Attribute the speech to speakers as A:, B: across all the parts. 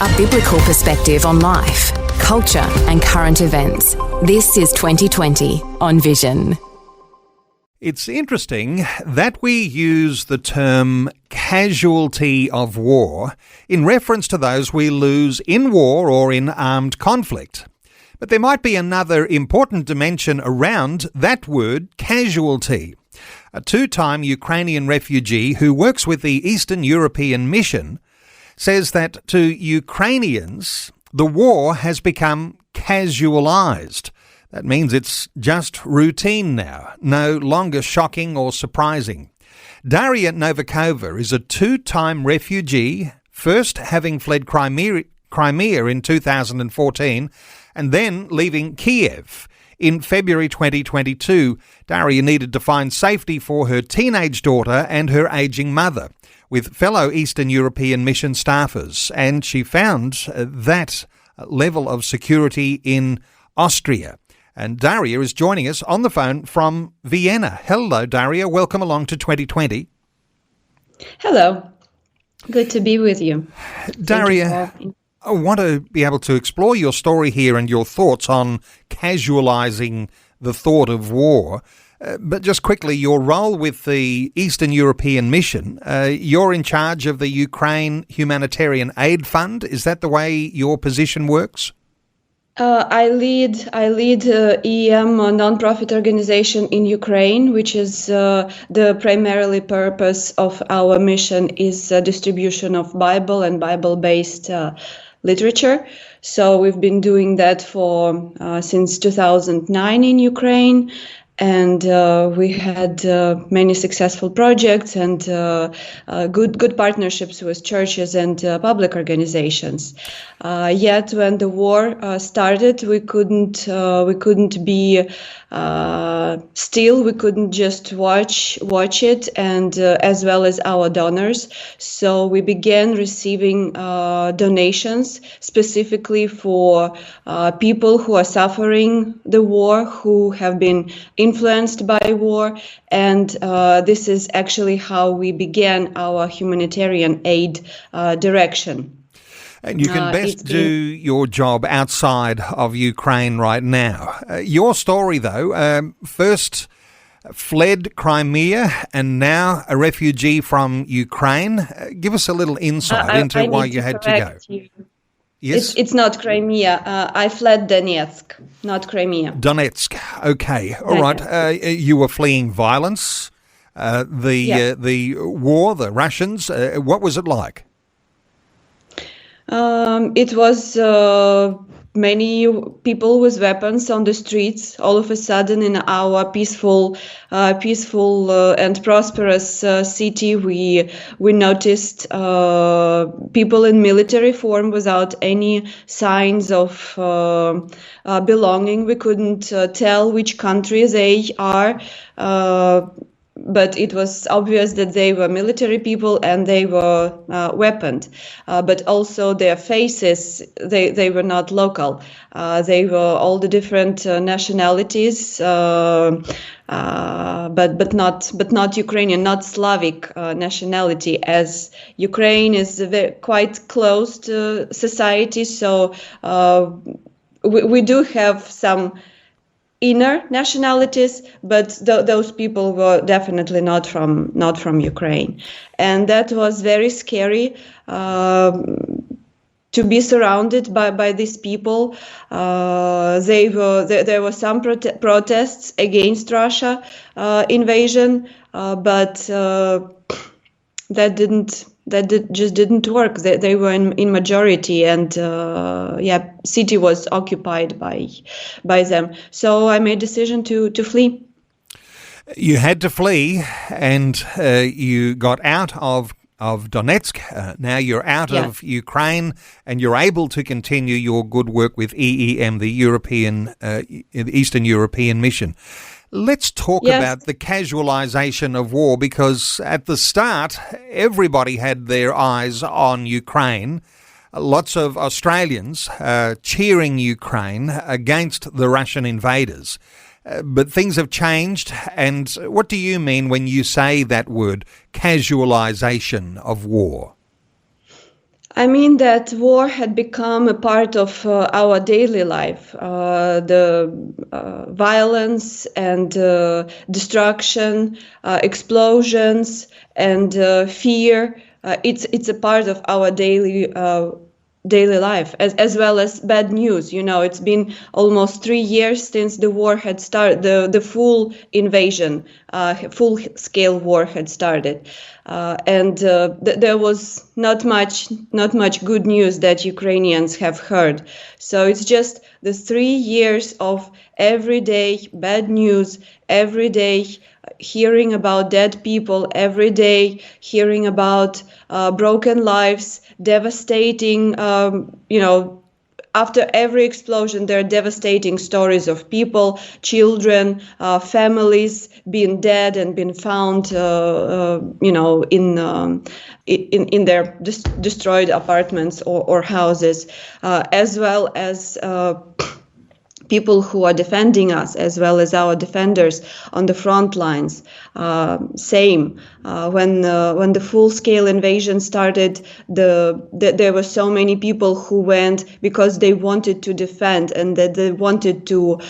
A: A biblical perspective on life, culture and current events. This is 2020 on Vision.
B: It's interesting that we use the term casualty of war in reference to those we lose in war or in armed conflict. But there might be another important dimension around that word casualty. A two-time Ukrainian refugee who works with the Eastern European Mission says that to Ukrainians, the war has become casualised. That means it's just routine now, no longer shocking or surprising. Daria Novikova is a two-time refugee, first having fled Crimea in 2014 and then leaving Kiev. In February 2022, Daria needed to find safety for her teenage daughter and her ageing mother with fellow Eastern European mission staffers, and she found that level of security in Austria. And Daria is joining us on the phone from Vienna. Hello, Daria. Welcome along to 2020.
C: Hello. Good to be with you.
B: Daria, I want to be able to explore your story here and your thoughts on casualising the thought of war. But just quickly, your role with the Eastern European Mission, you're in charge of the Ukraine Humanitarian Aid Fund. Is that the way your position works?
C: I lead EM, a non-profit organization in Ukraine, which is the primarily purpose of our mission is distribution of Bible and Bible-based literature. So we've been doing that for since 2009 in Ukraine. And we had many successful projects and good partnerships with churches and public organizations. Yet, when the war started, we couldn't be still. We couldn't just watch it, and as well as our donors. So we began receiving donations specifically for people who are suffering the war, who have been influenced by war, and this is actually how we began our humanitarian aid direction.
B: And you can best do your job outside of Ukraine right now. Your story, though, first fled Crimea and now a refugee from Ukraine. Give us a little insight into why you had to go. Yes?
C: It's not Crimea. I fled Donetsk, not Crimea.
B: Donetsk. Okay. All right. You were fleeing violence, the war, the Russians. What was it like?
C: It was many people with weapons on the streets. All of a sudden, in our peaceful and prosperous city, we noticed people in military form without any signs of belonging. We couldn't tell which country they are. But it was obvious that they were military people and they were weaponed. But also their faces, they were not local. They were all the different nationalities, but not Ukrainian, not Slavic nationality, as Ukraine is a quite closed society. So we do have some inner nationalities, but those people were definitely not from Ukraine, and that was very scary to be surrounded by these people. There were some protests against Russia invasion, but that just didn't work. They were in majority, and city was occupied by them. So I made a decision to flee.
B: You had to flee, and you got out of Donetsk. Now you're out of Ukraine, and you're able to continue your good work with EEM, the Eastern European Mission. Let's talk about the casualisation of war, because at the start, everybody had their eyes on Ukraine. Lots of Australians cheering Ukraine against the Russian invaders. But things have changed. And what do you mean when you say that word, casualisation of war?
C: I mean that war had become a part of our daily life. The violence and destruction, explosions and fear. It's a part of our daily life, as well as bad news. It's been almost 3 years since the war had started, the full invasion, full scale war had started. And there was not much good news that Ukrainians have heard. So it's just the 3 years of everyday bad news, every day hearing about dead people, every day hearing about broken lives, devastating, after every explosion, there are devastating stories of people, children, families being dead and being found, in their destroyed apartments or houses, as well as people who are defending us, as well as our defenders on the front lines. Same. When the full-scale invasion started, there were so many people who went because they wanted to defend and that they wanted to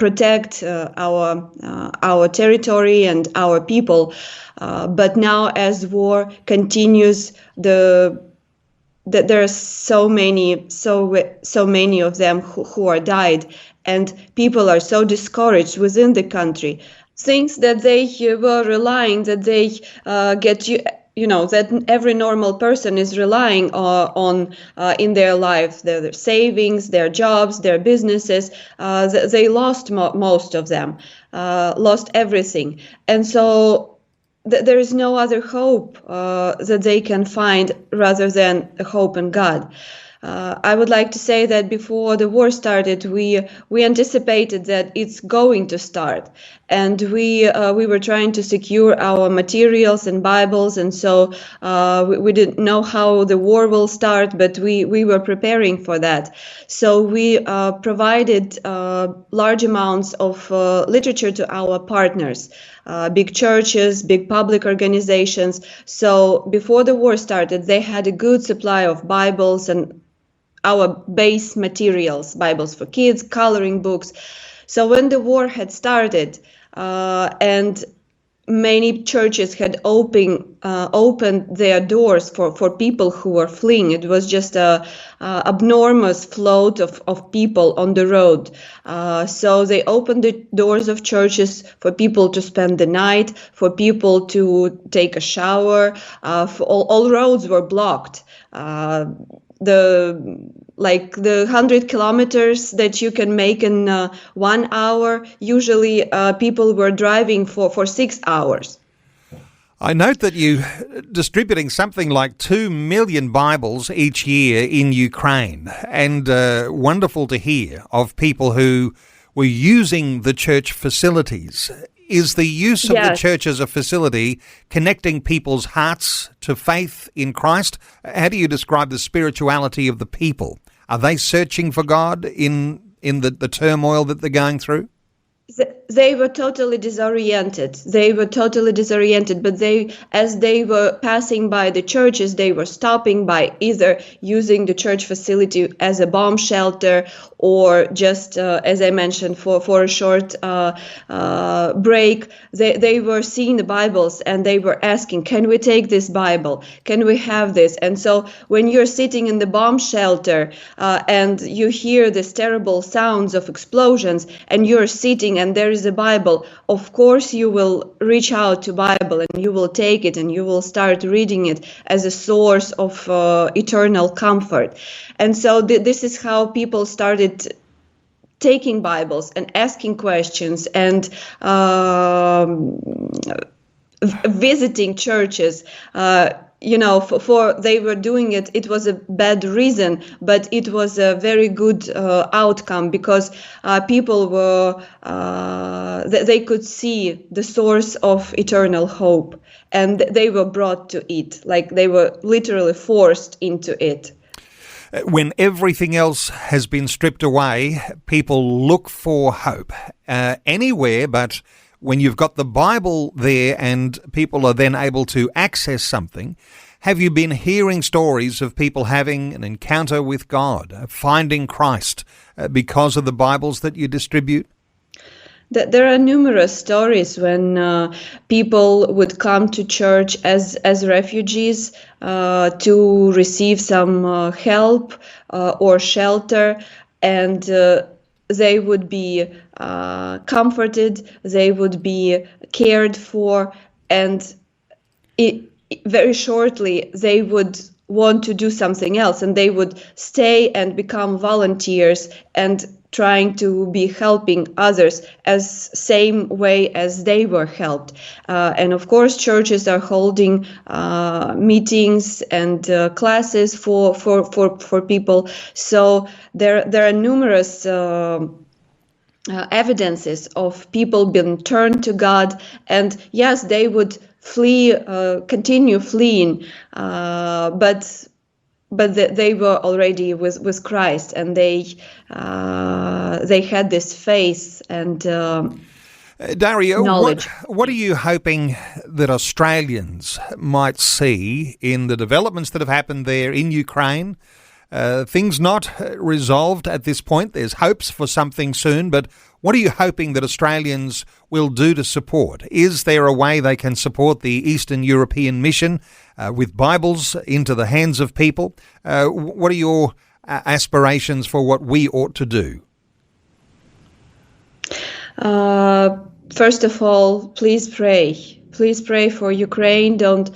C: protect our territory and our people. But now, as war continues, that there are so many of them who are died, and people are so discouraged within the country. Things that they were relying, that they that every normal person is relying on in their life, their savings, their jobs, their businesses, they lost most of them, lost everything. And so there is no other hope that they can find rather than a hope in God. I would like to say that before the war started, we anticipated that it's going to start, and we were trying to secure our materials and Bibles, and so we didn't know how the war will start, but we were preparing for that. So we provided large amounts of literature to our partners. Big churches, big public organizations. So before the war started, they had a good supply of Bibles and our base materials, Bibles for kids, coloring books. So when the war had started, and many churches had opened their doors for people who were fleeing. It was just a enormous float of people on the road. So they opened the doors of churches for people to spend the night, for people to take a shower. For all roads were blocked. The 100 kilometers that you can make in 1 hour, usually people were driving for 6 hours.
B: I note that you distributing something like 2 million Bibles each year in Ukraine, and wonderful to hear of people who were using the church facilities. Is the use of the church as a facility connecting people's hearts to faith in Christ? How do you describe the spirituality of the people? Are they searching for God in the turmoil that they're going through?
C: They were totally disoriented. But as they were passing by the churches, they were stopping by either using the church facility as a bomb shelter or just, as I mentioned, for a short break. They were seeing the Bibles and they were asking, can we take this Bible? Can we have this? And so when you're sitting in the bomb shelter and you hear these terrible sounds of explosions and you're sitting and there is a Bible, of course you will reach out to Bible and you will take it and you will start reading it as a source of eternal comfort. And so this is how people started taking Bibles and asking questions and visiting churches. For they were doing it. It was a bad reason, but it was a very good outcome because people were they could see the source of eternal hope, and they were brought to it. Like they were literally forced into it.
B: When everything else has been stripped away, people look for hope anywhere, but when you've got the Bible there and people are then able to access something, Have you been hearing stories of people having an encounter with God, finding Christ because of the Bibles that you distribute?
C: There are numerous stories when people would come to church as refugees to receive some help or shelter, and they would be comforted, they would be cared for, and very shortly they would want to do something else, and they would stay and become volunteers and trying to be helping others as same way as they were helped. And of course, churches are holding meetings and classes for people. So there are numerous evidences of people being turned to God, and yes, they would flee, continue fleeing, but they were already with Christ, and they had this faith and
B: Daria,
C: knowledge.
B: What are you hoping that Australians might see in the developments that have happened there in Ukraine? Things not resolved at this point. There's hopes for something soon, but what are you hoping that Australians will do to support? Is there a way they can support the Eastern European mission with Bibles into the hands of people? What are your aspirations for what we ought to do?
C: First of all, please pray. Please pray for Ukraine. Don't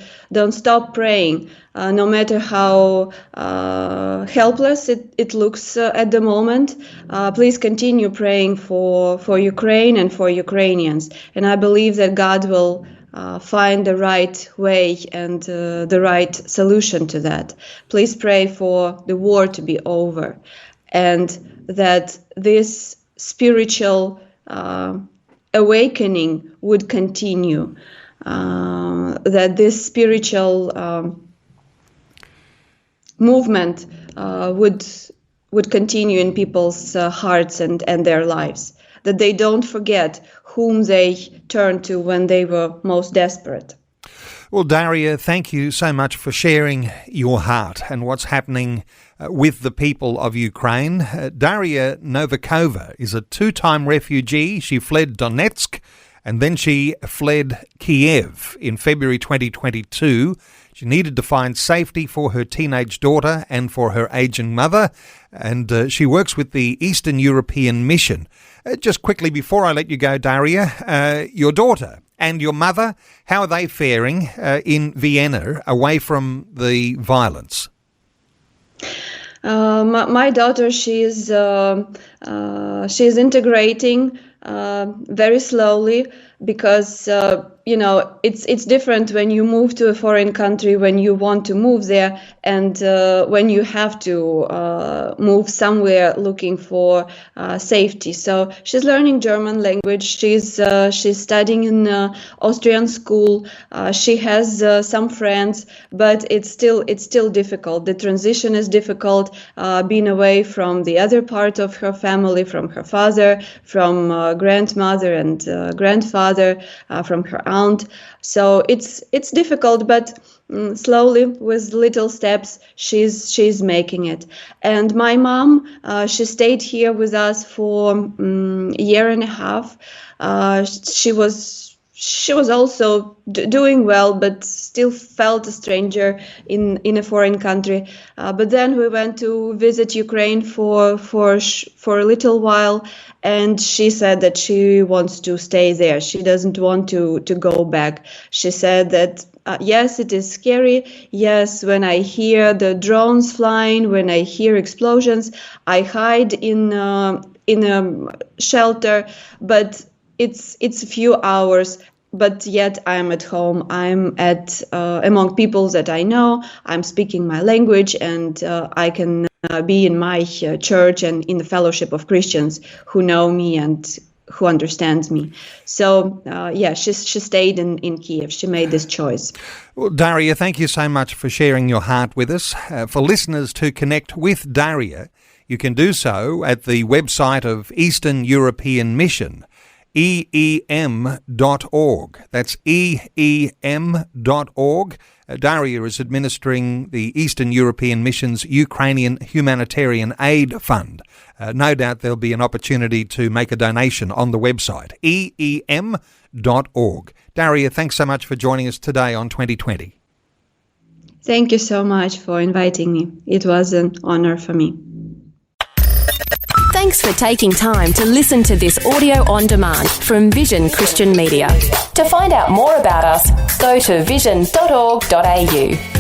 C: stop praying. No matter how helpless it looks at the moment, please continue praying for Ukraine and for Ukrainians. And I believe that God will find the right way and the right solution to that. Please pray for the war to be over, and that this spiritual awakening would continue. That this spiritual movement would continue in people's hearts and their lives. That they don't forget whom they turned to when they were most desperate.
B: Well, Daria, thank you so much for sharing your heart and what's happening with the people of Ukraine. Daria Novikova is a two-time refugee. She fled Donetsk and then she fled Kiev in February 2022. She needed to find safety for her teenage daughter and for her aging mother, and she works with the Eastern European Mission. Just quickly before I let you go, Daria, your daughter and your mother, how are they faring in Vienna away from the violence?
C: My daughter, she's integrating very slowly, because it's different when you move to a foreign country, when you want to move there, and when you have to move somewhere looking for safety. So she's learning German language. She's studying in Austrian school. She has some friends, but it's still difficult. The transition is difficult, being away from the other part of her family, from her father, from grandmother and grandfather, from her aunt. So it's difficult, but slowly, with little steps, she's making it. And my mom, she stayed here with us for a year and a half. She was also doing well, but still felt a stranger in a foreign country. But then we went to visit Ukraine for a little while, and she said that she wants to stay there. She doesn't want to go back. She said that yes, it is scary. Yes, when I hear the drones flying, when I hear explosions, I hide in a shelter, but it's a few hours. But yet I'm at home. I'm at among people that I know. I'm speaking my language, and I can be in my church and in the fellowship of Christians who know me and who understands me. So she stayed in Kiev. She made this choice.
B: Well, Daria, thank you so much for sharing your heart with us. For listeners to connect with Daria, you can do so at the website of Eastern European Mission, EEM.org. That's EEM.org. Daria is administering the Eastern European Mission's Ukrainian Humanitarian Aid Fund. No doubt there'll be an opportunity to make a donation on the website, EEM.org. Daria, thanks so much for joining us today on 2020.
C: Thank you so much for inviting me. It was an honor for me.
A: Thanks for taking time to listen to this audio on demand from Vision Christian Media. To find out more about us, go to vision.org.au.